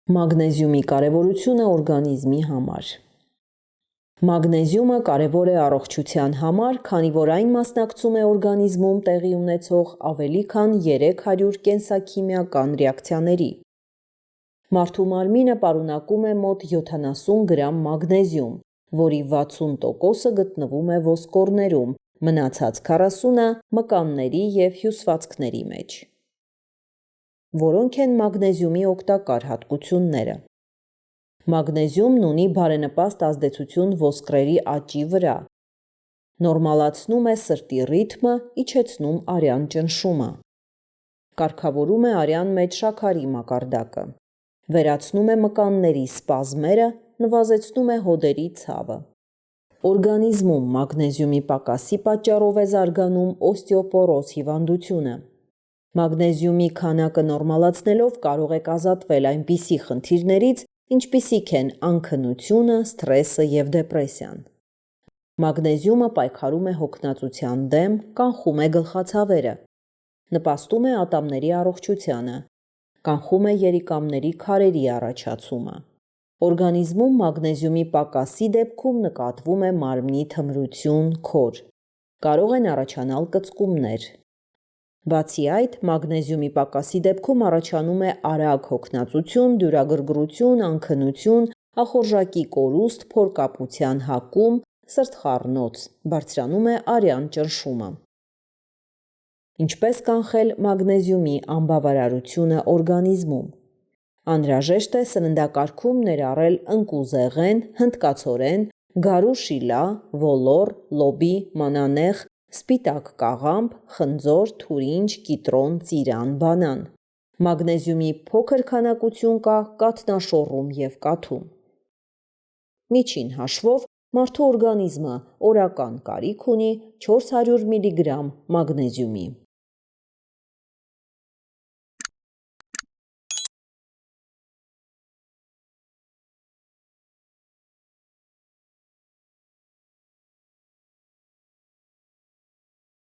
Մագնեզիումի կարևորությունը օրգանիզմի համար։ Մագնեզիումը կարևոր է առողջության համար, քանի որ այն մասնակցում է օրգանիզմում տեղի ունեցող ավելի քան 300 կենսաքիմիական ռեակցիաների։ Մարդու մարմինը պարունակում է մոտ 70 գրամ մագնեզիում, որի 60%-ը գտնվում է ոսկորներում, մնացած 40%-ը մկանների և հյուսվածքների մեջ։ Որոնք են մագնեզիումի օգտակար հատկությունները։ Մագնեզիումն ունի բարենպաստ ազդեցություն ոսկրերի աճի վրա։ Նորմալացնում է սրտի ռիթմը, իջեցնում արյան ճնշումը։ Կարգավորում է արյան մեջ շաքարի մակարդակը։ Վերացնում է մկանների սպազմերը, նվազեցնում է հոդերի ցավը։ Օրգանիզմում մագնեզիումի պակասի պատճառով է զարգանում օստեոպորոզ հիվանդությունը։ Մագնեզիումի քանակը նորմալացնելով կարող եք ազատվել այնպիսի խնդիրներից, ինչպիսիք են անքնությունը, սթրեսը և դեպրեսիան։ Մագնեզիումը պայքարում է հոգնածության դեմ, կանխում է գլխացավերը, նպաստում է ատամների առողջությանը, կանխում է երիկամների քարերի առաջացումը։ Օրգանիզմում մագնեզիումի պակասի դեպքում նկատվում է մարմնի թմրություն, քոր։ Կարող են առաջանալ կծկումներ։ Բացի այդ, մագնեզիումի պակասի դեպքում առաջանում է արագ հոգնածություն, դյուրագրգռություն, անքնություն, ախորժակի կորուստ, փորկապության հակում, սրտխառնոց, բարձրանում է արյան ճնշումը։ Ինչպես կանխել մագնեզիումի անբավարարությունը օրգանիզմում։ Անհրաժեշտ է սննդակարգում ներառել ընկուզեղեն, հնդկացորեն, գարու շիլա, ոլոր, լոբի, մանանեխ, սպիտակ կաղամբ, խնձոր, թուրինջ, կիտրոն, ծիրան, բանան։ Մագնեզիումի փոքր քանակություն կա կաթնաշոռում և կաթում։ Միջին հաշվով մարդու օրգանիզմը օրական կարիք ունի 400 մգ մագնեզիումի։